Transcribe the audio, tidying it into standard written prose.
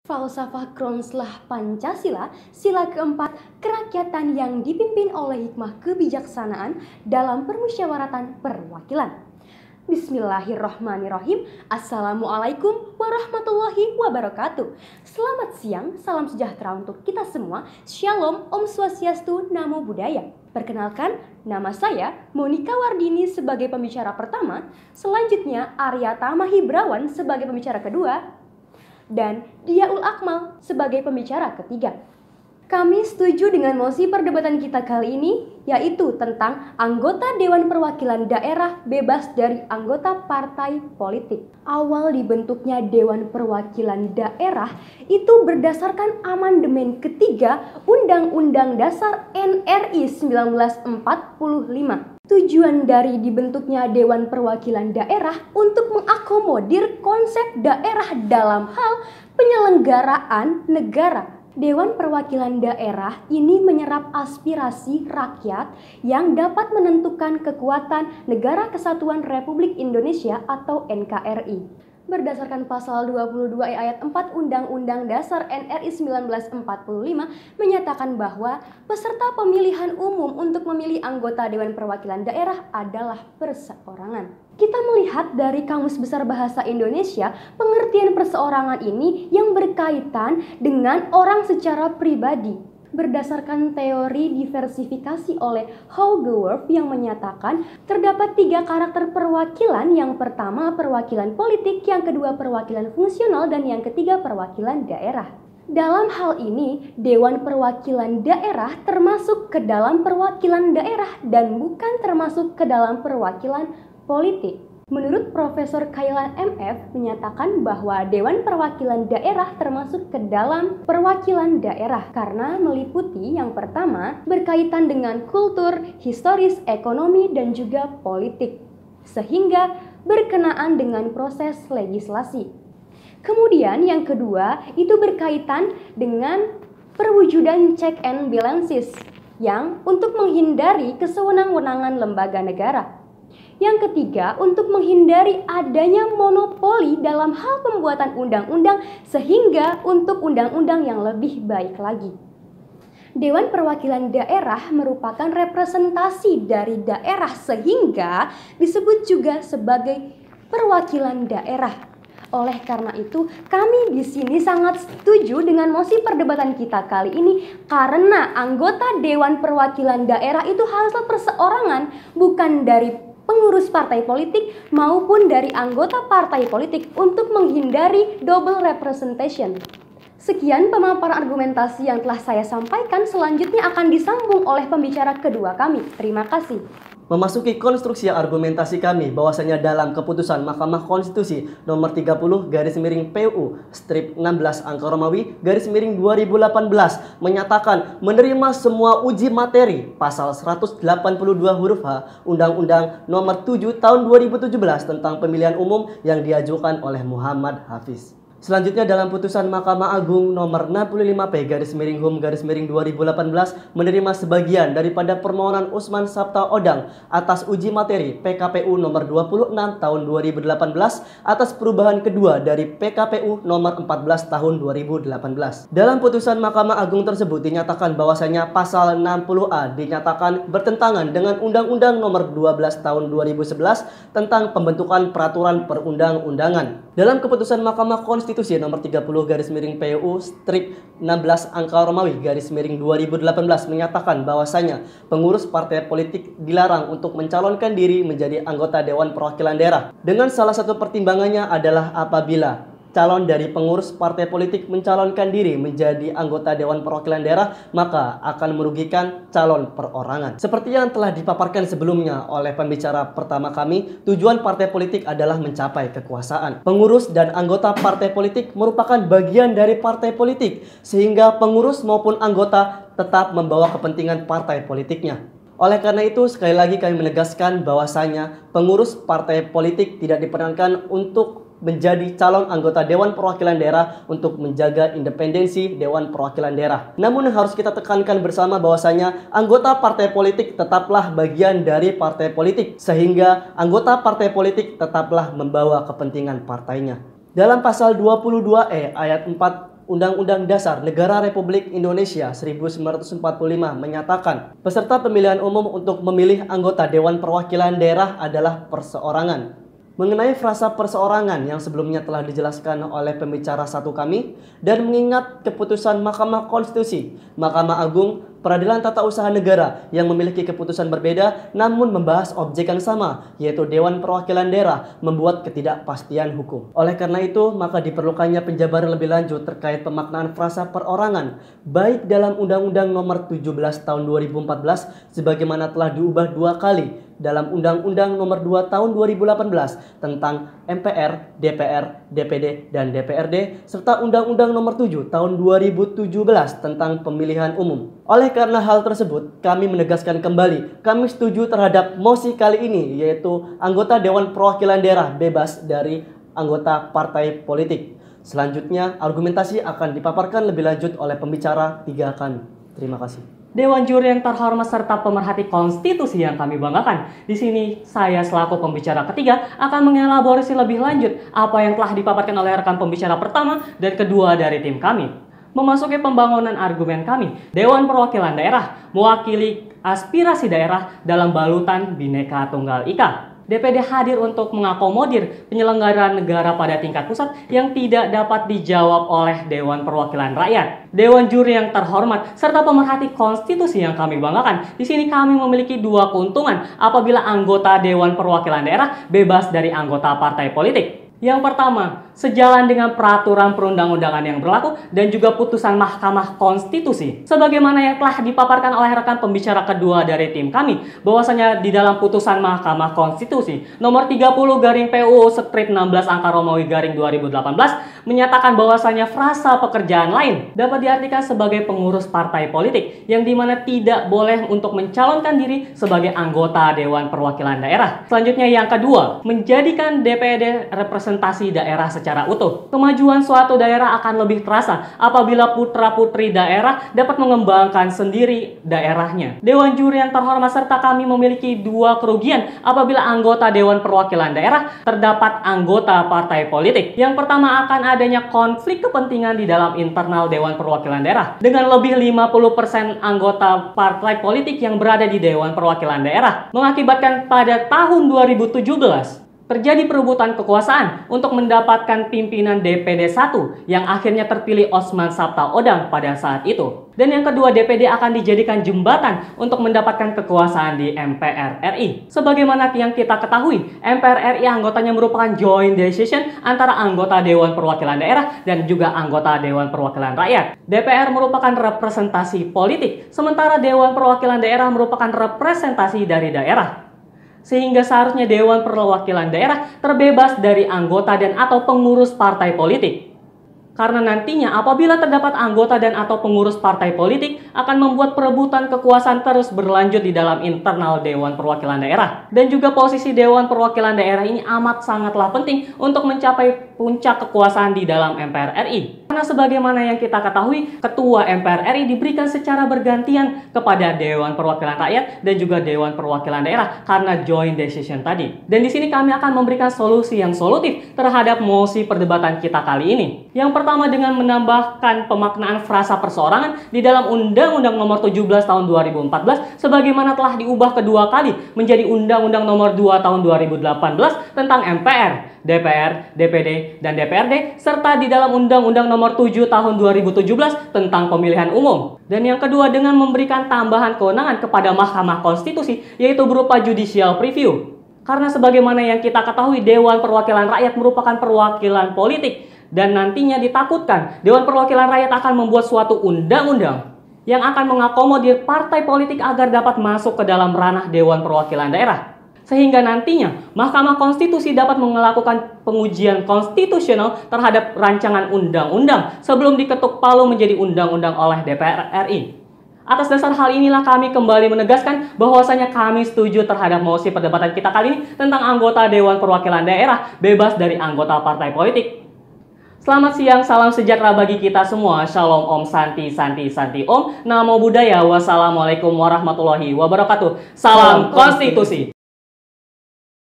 Falsafah Kronslah Pancasila, sila keempat, kerakyatan yang dipimpin oleh hikmah kebijaksanaan dalam permusyawaratan perwakilan. Bismillahirrahmanirrahim. Assalamualaikum warahmatullahi wabarakatuh. Selamat siang, salam sejahtera untuk kita semua. Shalom, Om Swastiastu, Namo Buddhaya. Perkenalkan, nama saya Monika Wardini sebagai pembicara pertama. Selanjutnya Arya Tamahibrawan sebagai pembicara kedua. Dan Diaul Akmal sebagai pembicara ketiga. Kami setuju dengan mosi perdebatan kita kali ini, yaitu tentang anggota Dewan Perwakilan Daerah bebas dari anggota partai politik. Awal dibentuknya Dewan Perwakilan Daerah itu berdasarkan amandemen ketiga Undang-Undang Dasar NRI 1945. Tujuan dari dibentuknya Dewan Perwakilan Daerah untuk mengakomodir konsep daerah dalam hal penyelenggaraan negara. Dewan Perwakilan Daerah ini menyerap aspirasi rakyat yang dapat menentukan kekuatan Negara Kesatuan Republik Indonesia atau NKRI. Berdasarkan pasal 22E ayat 4 Undang-Undang Dasar NRI 1945 menyatakan bahwa peserta pemilihan umum untuk memilih anggota Dewan Perwakilan Daerah adalah perseorangan. Kita melihat dari Kamus Besar Bahasa Indonesia, pengertian perseorangan ini yang berkaitan dengan orang secara pribadi. Berdasarkan teori diversifikasi oleh Haugewerf yang menyatakan terdapat 3 karakter perwakilan, yang pertama perwakilan politik, yang kedua perwakilan fungsional, dan yang ketiga perwakilan daerah. Dalam hal ini, Dewan Perwakilan Daerah termasuk ke dalam perwakilan daerah dan bukan termasuk ke dalam perwakilan politik. Menurut Profesor Kailan MF menyatakan bahwa Dewan Perwakilan Daerah termasuk ke dalam perwakilan daerah karena meliputi yang pertama berkaitan dengan kultur, historis, ekonomi, dan juga politik, sehingga berkenaan dengan proses legislasi. Kemudian yang kedua itu berkaitan dengan perwujudan check and balances yang untuk menghindari kesewenang-wenangan lembaga negara. Yang ketiga, untuk menghindari adanya monopoli dalam hal pembuatan undang-undang sehingga untuk undang-undang yang lebih baik lagi. Dewan Perwakilan Daerah merupakan representasi dari daerah sehingga disebut juga sebagai perwakilan daerah. Oleh karena itu, kami di sini sangat setuju dengan mosi perdebatan kita kali ini karena anggota Dewan Perwakilan Daerah itu hasil perseorangan, bukan dari pengurus partai politik maupun dari anggota partai politik untuk menghindari double representation. Sekian pemaparan argumentasi yang telah saya sampaikan, selanjutnya akan disambung oleh pembicara kedua kami. Terima kasih. Memasuki konstruksi argumentasi kami bahwasanya dalam keputusan Mahkamah Konstitusi nomor 30/PU strip 16 angka Romawi _2018 menyatakan menerima semua uji materi pasal 182 huruf H Undang-Undang nomor 7 tahun 2017 tentang pemilihan umum yang diajukan oleh Muhammad Hafiz. Selanjutnya dalam putusan Mahkamah Agung nomor 65P/HUM/2018 menerima sebagian daripada permohonan Usman Sabta Odang atas uji materi PKPU nomor 26 tahun 2018 atas perubahan kedua dari PKPU nomor 14 tahun 2018. Dalam putusan Mahkamah Agung tersebut dinyatakan bahwasanya pasal 60A dinyatakan bertentangan dengan Undang-Undang nomor 12 tahun 2011 tentang pembentukan peraturan perundang-undangan. Dalam keputusan Mahkamah Konstitusi nomor 30/PU strip 16 angka Romawi _2018 menyatakan bahwasanya pengurus partai politik dilarang untuk mencalonkan diri menjadi anggota Dewan Perwakilan Daerah dengan salah satu pertimbangannya adalah apabila calon dari pengurus partai politik mencalonkan diri menjadi anggota Dewan Perwakilan Daerah, maka akan merugikan calon perorangan. Seperti yang telah dipaparkan sebelumnya oleh pembicara pertama kami, tujuan partai politik adalah mencapai kekuasaan. Pengurus dan anggota partai politik merupakan bagian dari partai politik, sehingga pengurus maupun anggota tetap membawa kepentingan partai politiknya. Oleh karena itu, sekali lagi kami menegaskan bahwasanya pengurus partai politik tidak diperkenankan untuk menjadi calon anggota Dewan Perwakilan Daerah untuk menjaga independensi Dewan Perwakilan Daerah. Namun harus kita tekankan bersama bahwasanya anggota partai politik tetaplah bagian dari partai politik, sehingga anggota partai politik tetaplah membawa kepentingan partainya. Dalam pasal 22E ayat 4 Undang-Undang Dasar Negara Republik Indonesia 1945 menyatakan peserta pemilihan umum untuk memilih anggota Dewan Perwakilan Daerah adalah perseorangan. Mengenai frasa perseorangan yang sebelumnya telah dijelaskan oleh pembicara satu kami, dan mengingat keputusan Mahkamah Konstitusi, Mahkamah Agung, Peradilan Tata Usaha Negara yang memiliki keputusan berbeda namun membahas objek yang sama, yaitu Dewan Perwakilan Daerah, membuat ketidakpastian hukum. Oleh karena itu, maka diperlukannya penjabaran lebih lanjut terkait pemaknaan frasa perorangan, baik dalam Undang-Undang Nomor 17 Tahun 2014 sebagaimana telah diubah 2 kali dalam Undang-Undang Nomor 2 Tahun 2018 tentang MPR, DPR, DPD, dan DPRD, serta Undang-Undang Nomor 7 Tahun 2017 tentang pemilihan umum. Oleh karena hal tersebut, kami menegaskan kembali, kami setuju terhadap mosi kali ini, yaitu anggota Dewan Perwakilan Daerah bebas dari anggota partai politik. Selanjutnya, argumentasi akan dipaparkan lebih lanjut oleh pembicara 3 kami. Terima kasih. Dewan juri yang terhormat serta pemerhati konstitusi yang kami banggakan. Di sini saya selaku pembicara ketiga akan mengelaborasi lebih lanjut apa yang telah dipaparkan oleh rekan pembicara pertama dan kedua dari tim kami. Memasuki pembangunan argumen kami, Dewan Perwakilan Daerah mewakili aspirasi daerah dalam balutan Bhinneka Tunggal Ika. DPD hadir untuk mengakomodir penyelenggaraan negara pada tingkat pusat yang tidak dapat dijawab oleh Dewan Perwakilan Rakyat. Dewan juri yang terhormat serta pemerhati konstitusi yang kami banggakan. Di sini kami memiliki 2 keuntungan apabila anggota Dewan Perwakilan Daerah bebas dari anggota partai politik. Yang pertama, sejalan dengan peraturan perundang-undangan yang berlaku dan juga putusan Mahkamah Konstitusi. Sebagaimana yang telah dipaparkan oleh rekan pembicara kedua dari tim kami, bahwasanya di dalam putusan Mahkamah Konstitusi nomor 30/PUU/16/Romawi/2018 menyatakan bahwasanya frasa pekerjaan lain dapat diartikan sebagai pengurus partai politik yang dimana tidak boleh untuk mencalonkan diri sebagai anggota Dewan Perwakilan Daerah. Selanjutnya yang kedua, menjadikan DPD representasi daerah secara utuh. Kemajuan suatu daerah akan lebih terasa apabila putra-putri daerah dapat mengembangkan sendiri daerahnya. Dewan juri yang terhormat serta kami memiliki 2 kerugian apabila anggota Dewan Perwakilan Daerah terdapat anggota partai politik. Yang pertama akan adanya konflik kepentingan di dalam internal Dewan Perwakilan Daerah. Dengan lebih 50% anggota partai politik yang berada di Dewan Perwakilan Daerah, mengakibatkan pada tahun 2017 terjadi perebutan kekuasaan untuk mendapatkan pimpinan DPD 1 yang akhirnya terpilih Osman Sabtaodang pada saat itu. Dan yang kedua, DPD akan dijadikan jembatan untuk mendapatkan kekuasaan di MPR RI. Sebagaimana yang kita ketahui, MPR RI anggotanya merupakan joint decision antara anggota Dewan Perwakilan Daerah dan juga anggota Dewan Perwakilan Rakyat. DPR merupakan representasi politik, sementara Dewan Perwakilan Daerah merupakan representasi dari daerah. Sehingga seharusnya Dewan Perwakilan Daerah terbebas dari anggota dan atau pengurus partai politik. Karena nantinya apabila terdapat anggota dan atau pengurus partai politik akan membuat perebutan kekuasaan terus berlanjut di dalam internal Dewan Perwakilan Daerah. Dan juga posisi Dewan Perwakilan Daerah ini amat sangatlah penting untuk mencapai puncak kekuasaan di dalam MPR RI. Karena sebagaimana yang kita ketahui, Ketua MPR RI diberikan secara bergantian kepada Dewan Perwakilan Rakyat dan juga Dewan Perwakilan Daerah karena joint decision tadi. Dan di sini kami akan memberikan solusi yang solutif terhadap mosi perdebatan kita kali ini. Yang pertama dengan menambahkan pemaknaan frasa perseorangan di dalam Undang-Undang Nomor 17 Tahun 2014 sebagaimana telah diubah kedua kali menjadi Undang-Undang Nomor 2 Tahun 2018 tentang MPR, DPR, DPD, dan DPRD serta di dalam Undang-Undang Nomor 7 Tahun 2017 tentang pemilihan umum. Dan yang kedua dengan memberikan tambahan kewenangan kepada Mahkamah Konstitusi yaitu berupa judicial preview. Karena sebagaimana yang kita ketahui Dewan Perwakilan Rakyat merupakan perwakilan politik dan nantinya ditakutkan Dewan Perwakilan Rakyat akan membuat suatu undang-undang yang akan mengakomodir partai politik agar dapat masuk ke dalam ranah Dewan Perwakilan Daerah. Sehingga nantinya Mahkamah Konstitusi dapat melakukan pengujian konstitusional terhadap rancangan undang-undang sebelum diketuk palu menjadi undang-undang oleh DPR RI. Atas dasar hal inilah kami kembali menegaskan bahwasanya kami setuju terhadap mosi perdebatan kita kali ini tentang anggota Dewan Perwakilan Daerah bebas dari anggota partai politik. Selamat siang, salam sejahtera bagi kita semua. Shalom Om, Santi, Santi, Santi Om. Namo Buddhaya, wassalamualaikum warahmatullahi wabarakatuh. Salam Konstitusi.